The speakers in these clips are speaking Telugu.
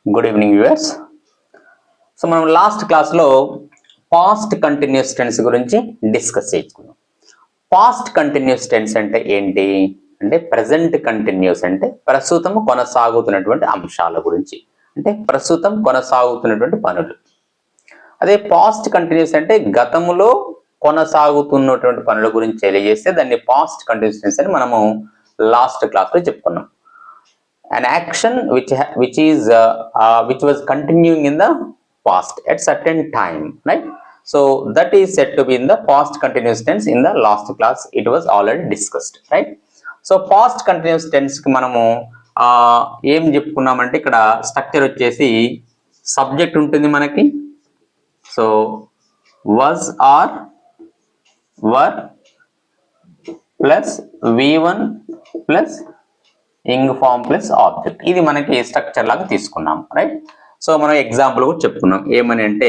Good evening viewers. సో మనం లాస్ట్ క్లాస్లో పాస్ట్ కంటిన్యూస్ టెన్స్ గురించి డిస్కస్ చేసుకున్నాం. పాస్ట్ కంటిన్యూస్ టెన్స్ అంటే ఏంటి అంటే ప్రజెంట్ కంటిన్యూస్ అంటే ప్రస్తుతం కొనసాగుతున్నటువంటి అంశాల గురించి, అంటే ప్రస్తుతం కొనసాగుతున్నటువంటి పనులు. అదే పాస్ట్ కంటిన్యూస్ అంటే గతంలో కొనసాగుతున్నటువంటి పనుల గురించి తెలియజేస్తే దాన్ని పాస్ట్ కంటిన్యూస్ టెన్స్ అని మనము లాస్ట్ క్లాస్లో చెప్పుకున్నాం. An action which was continuing in the past at certain time, right? So that is said to be in the past continuous tense. In the last class it was already discussed, right? So past continuous tense కి మనము ఏం చెప్పుకున్నామంటే ఇక్కడ స్ట్రక్చర్ వచ్చేసి సబ్జెక్ట్ ఉంటుంది మనకి. So was or were plus V1 plus ing form plus object, ఇది మనకి స్ట్రక్చర్ లాగా తీసుకున్నాం, రైట్? సో మనం ఎగ్జాంపుల్ కూడా చెప్పుకున్నాం. ఏమని అంటే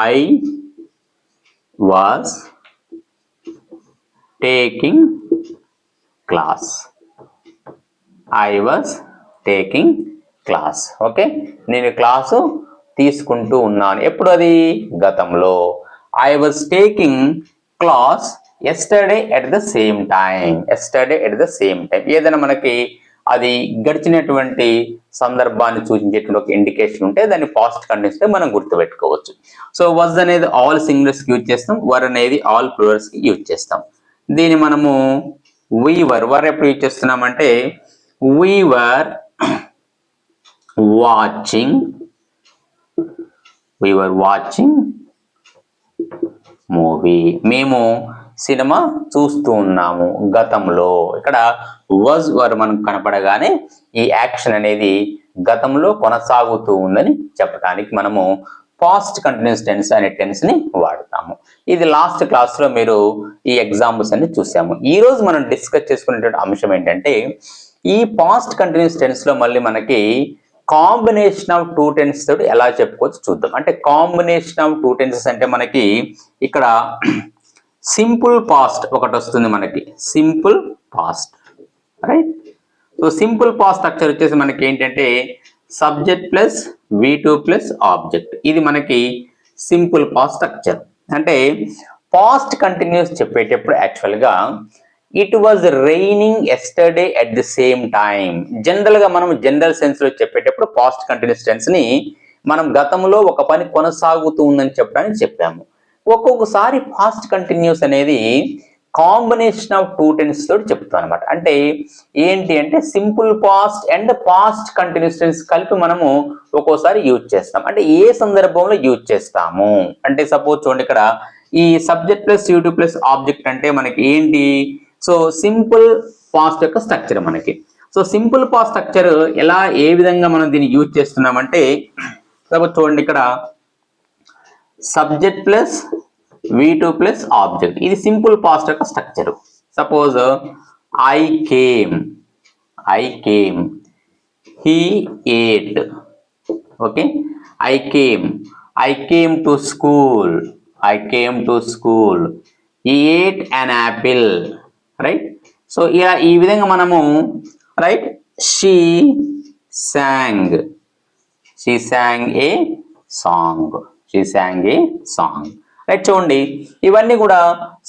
I was taking class, I was taking class. Okay, నేను క్లాసు తీసుకుంటూ ఉన్నాను. ఎప్పుడు? అది గతంలో. I was taking class yesterday at the same time, yesterday at the same time. ఏదైనా మనకి అది గడిచినటువంటి సందర్భాన్ని సూచించేటువంటి ఒక ఇండికేషన్ ఉంటే దాన్ని పాస్ట్ కంటిన్యూస్ గా మనం గుర్తుపెట్టుకోవచ్చు. సో వాజ్ అనేది ఆల్ సింగులర్స్ కి యూజ్ చేస్తాం, వర్ అనేది ఆల్ ప్లూరల్స్ కి యూజ్ చేస్తాం. దీన్ని మనము we were ఎప్పుడు యూజ్ చేస్తున్నామంటే we were watching మూవీ, మేము సినిమా చూస్తూ ఉన్నాము గతంలో. ఇక్కడ వాజ్ వర్ మనకు కనపడగానే ఈ యాక్షన్ అనేది గతంలో కొనసాగుతూ ఉందని చెప్పడానికి మనము పాస్ట్ కంటిన్యూస్ టెన్స్ అనే టెన్స్ ని వాడతాము. ఇది లాస్ట్ క్లాస్ లో మీరు ఈ ఎగ్జాంపుల్స్ అన్ని చూసాము. ఈ రోజు మనం డిస్కస్ చేసుకునేటువంటి అంశం ఏంటంటే ఈ పాస్ట్ కంటిన్యూస్ టెన్స్ లో మళ్ళీ మనకి కాంబినేషన్ ఆఫ్ టూ టెన్స్ తోటి ఎలా చెప్పుకోవచ్చు చూద్దాం. అంటే కాంబినేషన్ ఆఫ్ టూ టెన్సెస్ అంటే మనకి ఇక్కడ సింపుల్ పాస్ట్ ఒకటి వస్తుంది మనకి, simple past, right? So simple past structure వచ్చేసి మనకి ఏంటంటే subject plus V2 plus object. ఇది మనకి సింపుల్ పాస్ట్ స్ట్రక్చర్. అంటే పాస్ట్ కంటిన్యూస్ చెప్పేటప్పుడు యాక్చువల్గా it was raining yesterday at the same time. General గా మనం జనరల్ సెన్స్ లో చెప్పేటప్పుడు పాస్ట్ కంటిన్యూస్ టెన్స్ ని మనం గతంలో ఒక పని కొనసాగుతూ ఉందని చెప్పడానికి చెప్పాము. ఒక్కొక్కసారి పాస్ట్ కంటిన్యూస్ అనేది కాంబినేషన్ ఆఫ్ టూ టెన్స్ తోటి చెప్తాం అనమాట. అంటే ఏంటి అంటే simple past and past continuous tense కలిపి మనము ఒక్కోసారి యూజ్ చేస్తాం. అంటే ఏ సందర్భంలో యూజ్ చేస్తాము అంటే సపోజ్ చూడండి, ఇక్కడ ఈ subject plus V2 plus object అంటే మనకి ఏంటి? సో సింపుల్ పాస్ట్ యొక్క స్ట్రక్చర్ మనకి. సో సింపుల్ పాస్ట్ స్ట్రక్చర్ ఎలా, ఏ విధంగా మనం దీన్ని యూజ్ చేస్తున్నామంటే సపోజ్ చూడండి, ఇక్కడ subject plus V2 plus object, ఇది సింపుల్ పాస్ట్ యొక్క structure. Suppose I came, he ate. Okay, I came to school, he ate an apple, right? So ఇలా ఈ విధంగా మనము, right? She sang a song, right? చూడండి, ఇవన్నీ కూడా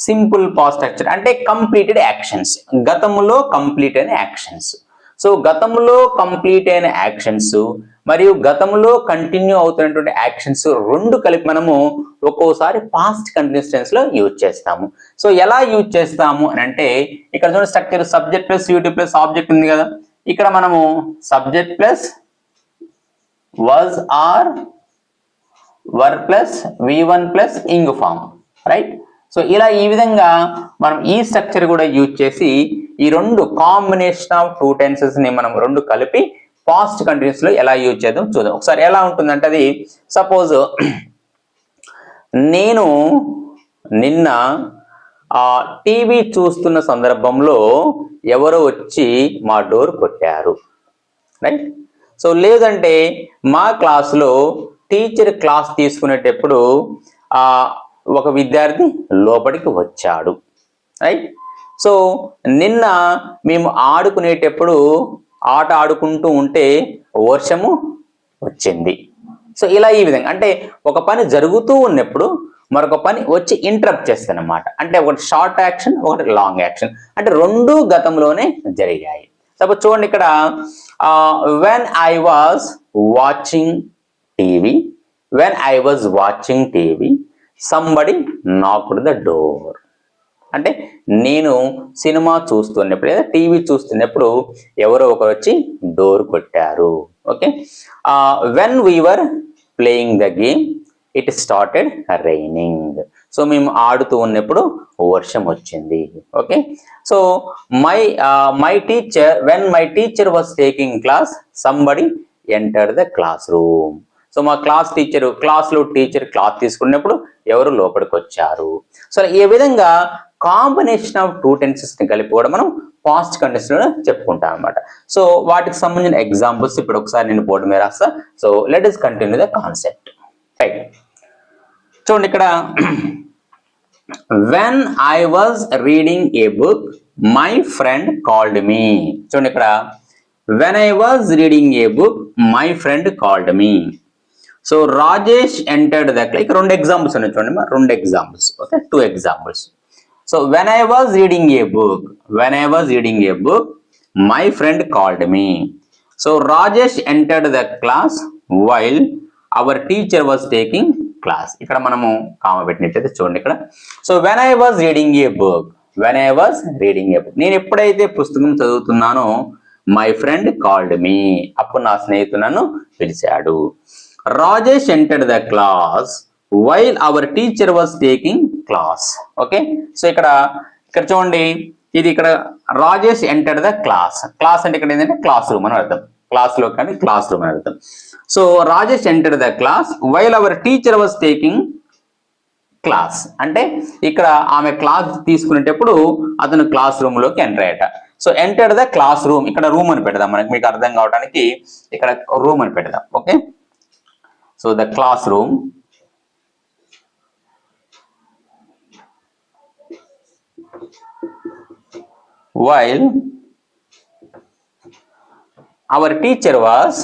సింపుల్ పాస్ట్ స్ట్రక్చర్ అంటే కంప్లీటెడ్ యాక్షన్స్, గతంలో కంప్లీట్ అయిన యాక్షన్స్. సో గతంలో కంప్లీట్ అయిన యాక్షన్స్ మరియు గతంలో కంటిన్యూ అవుతున్నటువంటి యాక్షన్స్ రెండు కలిపి మనము ఒక్కోసారి పాస్ట్ కంటిన్యూస్ టెన్స్ లో యూజ్ చేస్తాము. సో ఎలా యూజ్ చేస్తాము అని అంటే ఇక్కడ చూడండి, structure subject plus V2 plus object ఉంది కదా. ఇక్కడ మనము subject plus was or were plus V1 plus ing form, right? So ఇలా ఈ విధంగా మనం ఈ స్ట్రక్చర్ కూడా యూజ్ చేసి ఈ రెండు కాంబినేషన్ ఆఫ్ టూ టెన్సెస్ ని మనం రెండు కలిపి పాస్ట్ కంటిన్యూస్ లో ఎలా యూజ్ చేద్దాం చూద్దాం. ఒకసారి ఎలా ఉంటుందంటే అది సపోజ్ నేను నిన్న టీవీ చూస్తున్న సందర్భంలో ఎవరో వచ్చి మా డోర్ కొట్టారు, రైట్? సో లేదంటే మా క్లాసులో టీచర్ క్లాస్ తీసుకునేటప్పుడు ఒక విద్యార్థి లోపలికి వచ్చాడు, రైట్? సో నిన్న మేము ఆడుకునేటప్పుడు ఆట ఆడుకుంటూ ఉంటే వర్షము వచ్చింది. సో ఇలా ఈ విధంగా అంటే ఒక పని జరుగుతూ ఉన్నప్పుడు మరొక పని వచ్చి ఇంటరప్ట్ చేస్తుంది అన్నమాట. అంటే ఒకటి షార్ట్ యాక్షన్, ఒకటి లాంగ్ యాక్షన్, అంటే రెండు గతంలోనే జరిగాయి. సపోజ్ చూడండి ఇక్కడ when I was watching TV, when I was watching TV somebody knocked the door. అంటే నేను సినిమా చూస్తున్నప్పుడు లేదా టీవీ చూస్తున్నప్పుడు ఎవరో ఒకరు వచ్చి డోర్ కొట్టారు. Okay, when we were playing the game it started raining. So మేము ఆడుతూ ఉన్నప్పుడు వర్షం వచ్చింది. Okay, so my teacher when my teacher was taking class somebody enter the class room. So మా క్లాస్లో టీచర్ క్లాస్ తీసుకున్నప్పుడు ఎవరు లోపలికి వచ్చారు. సో ఈ విధంగా కాంబినేషన్ ఆఫ్ టూ టెన్సెస్ ని కలిపి కూడా మనం పాస్ట్ కంటిన్యూస్ లో చెప్పుకుంటాం అనమాట. సో వాటికి సంబంధించిన ఎగ్జాంపుల్స్ ఇప్పుడు ఒకసారి నేను బోర్డు మీద రాస్తా. So let us continue the concept. Right, చూడండి ఇక్కడ when I was reading a book my friend called me. చూడండి ఇక్కడ when I was reading a book my friend called me. So Rajesh entered the class. ఇక్కడ రెండు ఎగ్జాంపుల్స్ ఉన్నాయి చూడండి, రెండు examples. Okay, two examples. So when I was reading a book my friend called me. So Rajesh entered the class while our teacher was taking class. ఇక్కడ మనము కామ పెట్టినట్టయితే చూడండి ఇక్కడ. So when I was reading a book నేను ఎప్పుడైతే పుస్తకం చదువుతున్నానో మై ఫ్రెండ్ కాల్డ్ మీ, అప్పుడు నా స్నేహితుడు నన్ను పిలిచాడు. Rajesh entered the class while our teacher was taking class. Okay, so ఇక్కడ చూడండి, ఇది ఇక్కడ Rajesh entered the class. Class అంటే ఇక్కడ ఏంటంటే క్లాస్ రూమ్ అని అర్థం, క్లాస్ లో కానీ క్లాస్ రూమ్ అని అర్థం. So Rajesh entered the class while our teacher was taking class అంటే ఇక్కడ ఆమె క్లాస్ తీసుకునేటప్పుడు అతను క్లాస్ రూమ్ లోకి ఎంటర్ అయ్యట. So entered the class room, ఇక్కడ రూమ్ అని పెడదాం, మనకి మీకు అర్థం కావడానికి ఇక్కడ రూమ్ అని పెడదాం. Okay, so the class room. While our teacher was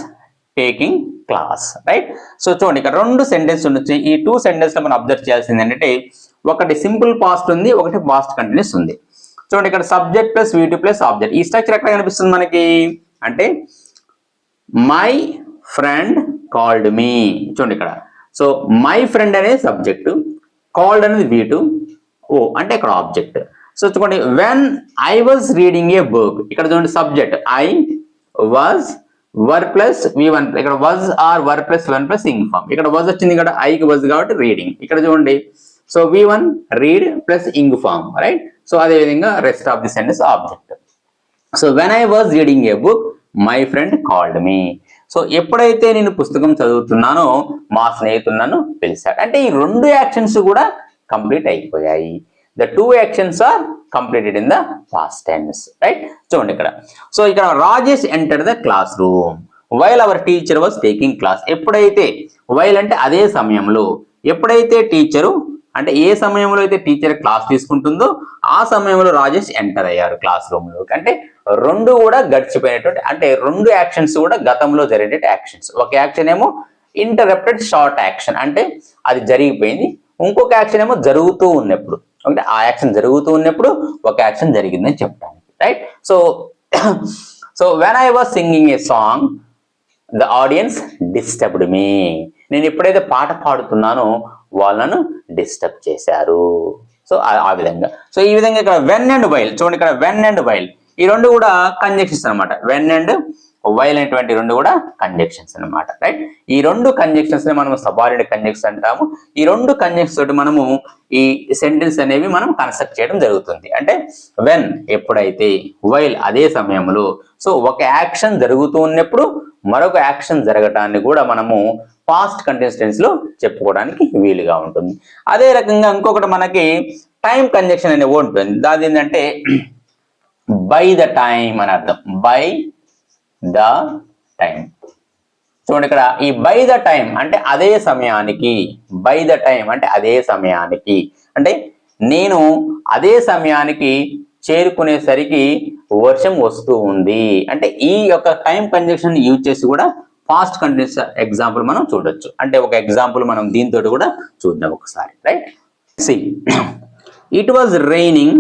taking class. Right, so చూడండి ఇక్కడ రెండు సెంటెన్స్ ఉండొచ్చు. ఈ టూ సెంటెన్స్ లో మనం అబ్జర్వ్ చేయాల్సింది ఏంటంటే ఒకటి సింపుల్ పాస్ట్ ఉంది, ఒకటి పాస్ట్ కంటిన్యూస్ ఉంది. చూడండి ఇక్కడ subject plus VT plus object. ఈ స్ట్రక్చర్ ఎక్కడ కనిపిస్తుంది మనకి అంటే మై ఫ్రెండ్ కాల్డ్ మీ. చూడండి ఇక్కడ, సో మై ఫ్రెండ్ అనేది సబ్జెక్ట్, కాల్డ్ అనేది V2, ఓ అంటే ఇక్కడ ఆబ్జెక్ట్. సో చూడండి when I was reading a book, ఇక్కడ చూడండి subject I was were plus V1, ఇక్కడ was or were plus one plus ing form. ఇక్కడ వాజ్ వచ్చింది, ఇక్కడ ఐకి వాజ్ కాబట్టి రీడింగ్. ఇక్కడ చూడండి so V1 read plus ing form. Right, so అదే విధంగా rest of the sentence object. So when I was reading a book my friend called me. So ఎప్పుడైతే నేను పుస్తకం చదువుతున్నానో మా స్నేహితుడు నన్ను పిలిచాడు. అంటే ఈ రెండు యాక్షన్స్ కూడా కంప్లీట్ అయిపోయాయి. The two actions are completed in the past tense. Right? చూడండి ఇక్కడ, సో ఇక్కడ Rajesh enter the class room while our teacher was taking class. ఎప్పుడైతే వైల్ అంటే అదే సమయంలో, ఎప్పుడైతే టీచరు అంటే ఏ సమయంలో అయితే టీచర్ క్లాస్ తీసుకుంటుందో ఆ సమయంలో రాజేష్ ఎంటర్ అయ్యారు క్లాస్ రూమ్ లోకి. అంటే రెండు కూడా గడిచిపోయినటువంటి, అంటే రెండు యాక్షన్స్ కూడా గతంలో జరిగే యాక్షన్స్. ఒక యాక్షన్ ఏమో ఇంటరప్టెడ్ షార్ట్ యాక్షన్, అంటే అది జరిగిపోయింది. ఇంకొక యాక్షన్ ఏమో జరుగుతూ ఉన్నప్పుడు, అంటే ఆ యాక్షన్ జరుగుతూ ఉన్నప్పుడు ఒక యాక్షన్ జరిగిందని చెప్పడానికి. Right, so when I was singing a song the audience disturbed me. నేను ఎప్పుడైతే పాట పాడుతున్నానో వాళ్ళను డిస్టర్బ్ చేశారు. సో ఆ విధంగా. సో ఈ విధంగా ఇక్కడ వెన్ అండ్ వైల్, చూడండి ఇక్కడ వెన్ అండ్ వైల్ ఈ రెండు కూడా కంజంక్షన్స్ అనమాట. వెన్ అండ్ వైల్ అనేటువంటి రెండు కూడా కంజంక్షన్స్ అనమాట. రైట్, ఈ రెండు కంజంక్షన్స్ ని మనం సబార్డినేట్ కంజంక్షన్స్ అంటాము. ఈ రెండు కంజంక్షన్స్ తోటి మనము ఈ సెంటెన్స్ అనేవి మనం కన్స్ట్రక్ట్ చేయడం జరుగుతుంది. అంటే వెన్ ఎప్పుడైతే, వైల్ అదే సమయంలో. సో ఒక యాక్షన్ జరుగుతూ ఉన్నప్పుడు మరొక యాక్షన్ జరగటాన్ని కూడా మనము పాస్ట్ కంటిన్యూస్ టెన్స్ లో చెప్పుకోవడానికి వీలుగా ఉంటుంది. అదే రకంగా ఇంకొకటి మనకి టైం కంజంక్షన్ అనే ఉంటుంది. దాని ఏంటంటే బై ద టైం అని అర్థం. By the time. చూడండి ఇక్కడ ఈ బై ద టైం అంటే అదే సమయానికి. బై ద టైం అంటే అదే సమయానికి, అంటే నేను అదే సమయానికి చేరుకునేసరికి వర్షం వస్తూ ఉంది. అంటే ఈ యొక్క టైం కంజంక్షన్ యూజ్ చేసి కూడా పాస్ట్ కంటిన్యూస్ ఎగ్జాంపుల్ మనం చూడొచ్చు. అంటే ఒక ఎగ్జాంపుల్ మనం దీంతో కూడా చూద్దాం ఒకసారి. Right, see it was raining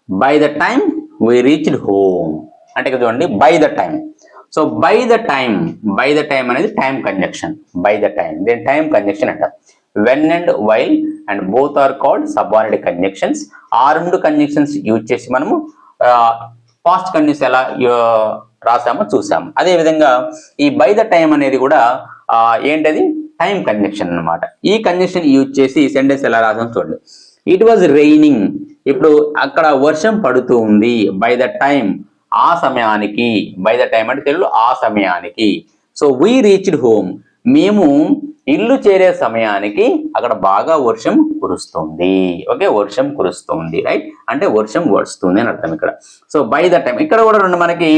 by the time we reached home. అంటే ఇక్కడ చూడండి by the time. So by the time అనేది time conjunction. By the time దీని టైం కంజంక్షన్ అంటారు. When and while and both are called subordinate conjunctions. ఆ రెండు కంజంక్షన్స్ యూజ్ చేసి మనము పాస్ట్ కంటిన్యూస్ ఎలా రాసామో చూసాము. అదే విధంగా ఈ బై ద టైమ్ అనేది కూడా ఏంటది టైం కంజంక్షన్ అన్నమాట. ఈ కంజంక్షన్ యూజ్ చేసి సెంటెన్స్ ఎలా రాసామో చూడండి. ఇట్ వాజ్ రైనింగ్, ఇప్పుడు అక్కడ వర్షం పడుతూ ఉంది. బై ద టైమ్ ఆ సమయానికి, బై ద టైమ్ అంటే తెలుగులో ఆ సమయానికి. సో వీ రీచ్డ్ హోమ్, మేము ఇల్లు చేరే సమయానికి అక్కడ బాగా వర్షం కురుస్తుంది. ఓకే, వర్షం కురుస్తుంది. రైట్, అంటే వర్షం వస్తుంది అని అర్థం ఇక్కడ. సో బై ద టైమ్ ఇక్కడ కూడా రెండు మనకి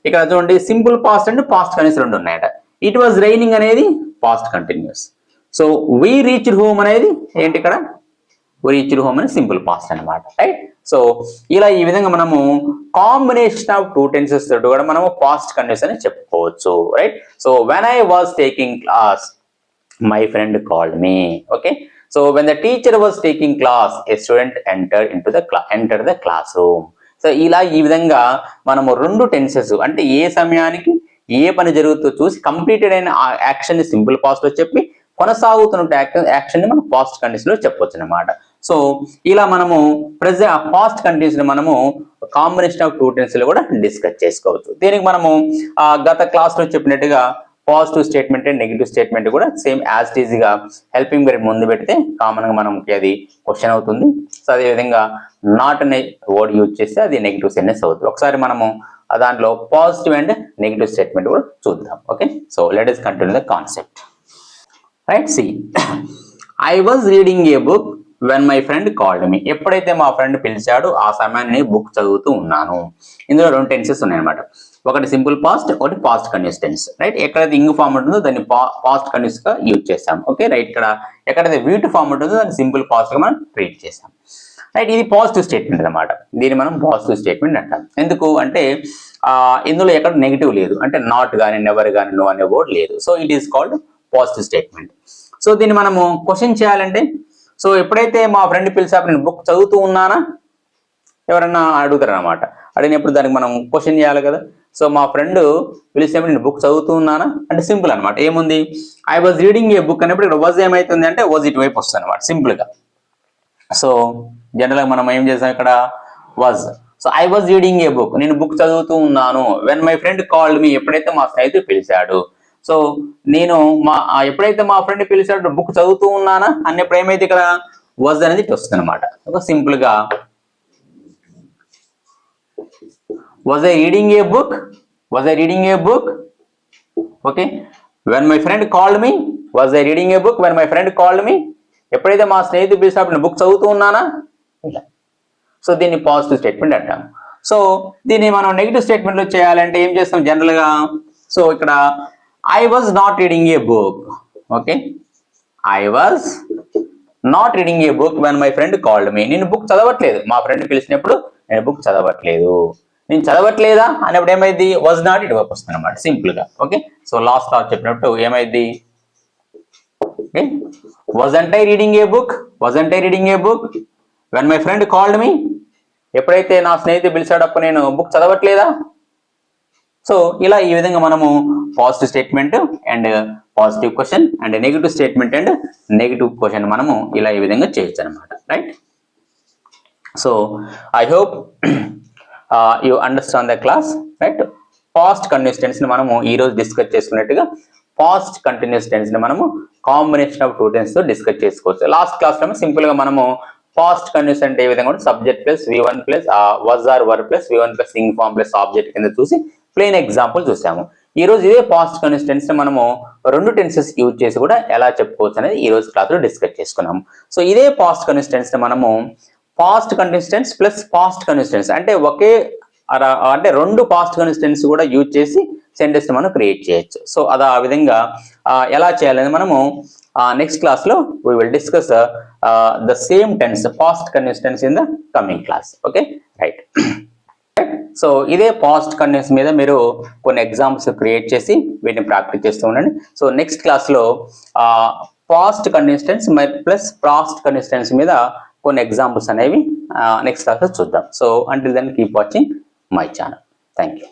ఇక్కడ చూడండి simple past and past continuous రెండు ఉన్నాయట. ఇట్ వాజ్ రైనింగ్ అనేది past continuous. So we reached home అనేది ఏంటి ఇక్కడ రీచ్డ్ హోమ్ అని సింపుల్ పాస్ట్ అనమాట. రైట్, సో ఇలా ఈ విధంగా మనము కాంబినేషన్ ఆఫ్ టూ టెన్సెస్ తోటి కూడా మనము పాస్ట్ కంటిన్యూస్ అని చెప్పుకోవచ్చు. Right, so when I was taking class my friend called me. Okay, so when the teacher was taking class A student enter the class room. So ఇలా ఈ విధంగా మనము రెండు టెన్సెస్ అంటే ఏ సమయానికి ఏ పని జరుగుతుందో చూసి కంప్లీటెడ్ అయిన యాక్షన్ ని సింపుల్ పాస్ట్ లో చెప్పి కొనసాగుతున్న యాక్షన్ ని మనం పాస్ట్ కంటిన్యూస్ లో చెప్పొచ్చు అనమాట. సో ఇలా మనము పాస్ట్ కంటిన్యూస్ ని మనము కాంబినేషన్ ఆఫ్ టూ టెన్స్ లో కూడా డిస్కస్ చేసుకోవచ్చు. దీనికి మనము గత క్లాస్ లో చెప్పినట్టుగా positive statement and negative statement కూడా సేమ్ యాజ్ ఇట్ ఈజ్ గా హెల్పింగ్ వెర్బ్ ముందు పెడితే కామన్ గా మనకి అది క్వశ్చన్ అవుతుంది. సో అదే విధంగా నాట్ అనే వర్డ్ యూజ్ చేస్తే అది నెగిటివ్ సెంటెన్స్ అవుతుంది. ఒకసారి మనము దాంట్లో పాజిటివ్ అండ్ నెగిటివ్ స్టేట్మెంట్ కూడా చూద్దాం. Okay, so let us continue the concept. Right, see I was reading a book when my friend called me. ఎప్పుడైతే మా ఫ్రెండ్ పిలిచాడో ఆ సమయాన్ని బుక్ చదువుతూ ఉన్నాను. ఇందులో రెండు టెన్సెస్ ఉన్నాయన్నమాట. ఒకటి సింపుల్ పాస్ట్, ఒకటి పాస్ట్ కంటిన్యూస్ టెన్స్. రైట్, ఎక్కడైతే ఇంగ్ ఫామ్ ఉంటుందో దాన్ని పాస్ట్ కంటిన్యూస్ గా యూజ్ చేస్తాం. ఓకే, రైట్, ఇక్కడ ఎక్కడైతే వీటు ఫామ్ ఉంటుందో దాన్ని సింపుల్ పాస్ట్ గా మనం ట్రీట్ చేస్తాం. రైట్, ఇది పాజిటివ్ స్టేట్మెంట్ అనమాట. దీన్ని మనం పాజిటివ్ స్టేట్మెంట్ అంటాం. ఎందుకు అంటే ఇందులో ఎక్కడ నెగిటివ్ లేదు, అంటే నాట్ కానీ నెవర్ కానీ నో అనే వర్డ్ లేదు. So it is called positive statement. So దీన్ని మనము క్వశ్చన్ చేయాలంటే, సో ఎప్పుడైతే మా ఫ్రెండ్ పిలిచాప్పుడు నేను బుక్ చదువుతూ ఉన్నానా ఎవరన్నా అడుగుతారు అనమాట. అడిగినప్పుడు దానికి మనం క్వశ్చన్ చేయాలి కదా. సో మా ఫ్రెండ్ పిలిచినప్పుడు నేను బుక్ చదువుతూ ఉన్నానా అంటే సింపుల్ అనమాట. ఏముంది, I was reading a book అన్నప్పుడు ఇక్కడ వాజ్ ఏమైతుంది అంటే వాజ్ ఇటువైపు వస్తుంది అనమాట సింపుల్ గా. సో జనరల్ గా మనం ఏం చేసాం ఇక్కడ was. So I was reading a book, నేను బుక్ చదువుతూ ఉన్నాను. When my friend called me, ఎప్పుడైతే మా స్నేహితుడు పిలిచాడు. సో నేను ఎప్పుడైతే మా ఫ్రెండ్ పిలిచాడు బుక్ చదువుతూ ఉన్నానా అన్నప్పుడు ఏమైతే ఇక్కడ వాజ్ అనేది వస్తుంది అనమాట. ఒక సింపుల్ గా was I reading a book? Was I reading a book? Okay, when my friend called me, was I reading a book when my friend called me? ఎప్పుడైతే మా స్నేహితుడు పిలిచినప్పుడు బుక్ చదువుతూ ఉన్నానా. సో దీన్ని పాజిటివ్ స్టేట్మెంట్ అంటాం. సో దీన్ని మనం నెగిటివ్ స్టేట్మెంట్ లో చేయాలంటే ఏం చేస్తాం జనరల్ గా. సో ఇక్కడ I was not reading a book. Okay, I was not reading a book when my friend called మీ. నేను బుక్ చదవట్లేదు, మా ఫ్రెండ్ పిలిచినప్పుడు నేను బుక్ చదవట్లేదు. నేను చదవట్లేదా అనేప్పుడు ఏమైంది వాజ్ నాట్ ఇటువైపు వస్తుంది అనమాట సింపుల్ గా. ఓకే, సో లాస్ట్ క్లాస్ చెప్పినట్టు ఏమైంది, wasn't I reading a book? Wasn't I reading a book when my friend called me? ఎప్పుడైతే నా స్నేహితుడు పిలిచాడప్పుడు నేను బుక్ చదవట్లేదా. సో ఇలా ఈ విధంగా మనము positive statement and positive question and negative statement and negative question మనము ఇలా ఈ విధంగా చేయొచ్చు అనమాట. Right, so I hope you understand the class. Right, past continuous tense ని మనము ఈ రోజు డిస్కస్ చేసుకున్నట్టుగా పాస్ట్ కంటిన్యూస్ టెన్స్ ని మనము కాంబినేషన్ ఆఫ్ టూ టెన్స్ తో డిస్కస్ చేసుకోవచ్చు. లాస్ట్ క్లాస్ లో సింపుల్ గా మనము పాస్ట్ కంటిన్యూస్ అంటే ఏ విధంగా subject plus V1 plus was or were plus V1 plus ing form plus object కింద చూసి ప్లెయిన్ ఎగ్జాంపుల్ చూసాము. ఈ రోజు ఇదే పాస్ట్ కంటిన్యూస్ టెన్స్ ని మనము రెండు టెన్సెస్ యూజ్ చేసి కూడా ఎలా చెప్పుకోవచ్చు అనేది ఈ రోజు క్లాస్ లో డిస్కస్ చేసుకున్నాము. సో ఇదే పాస్ట్ కంటిన్యూస్ టెన్స్ ని మనము past continuous tense plus past continuous tense అంటే రెండు పాస్ట్ కంటిన్యూస్ టెన్స్ కూడా యూజ్ చేసి సెంటెన్స్ మనం క్రియేట్ చేయొచ్చు. సో అది ఆ విధంగా ఎలా చేయాలని మనము నెక్స్ట్ క్లాస్ లో we will discuss the same tense, past continuous tense in the coming class. Okay, right. So ఇదే పాస్ట్ కంటిన్యూస్ మీద మీరు కొన్ని ఎగ్జాంపుల్స్ క్రియేట్ చేసి వీటిని ప్రాక్టీస్ చేస్తూ ఉండండి. సో నెక్స్ట్ క్లాస్లో past continuous tense plus past continuous tense మీద కొన్ని ఎగ్జాంపుల్స్ అనేవి నెక్స్ట్ క్లాస్లో చూద్దాం. So until then keep watching my channel. Thank you.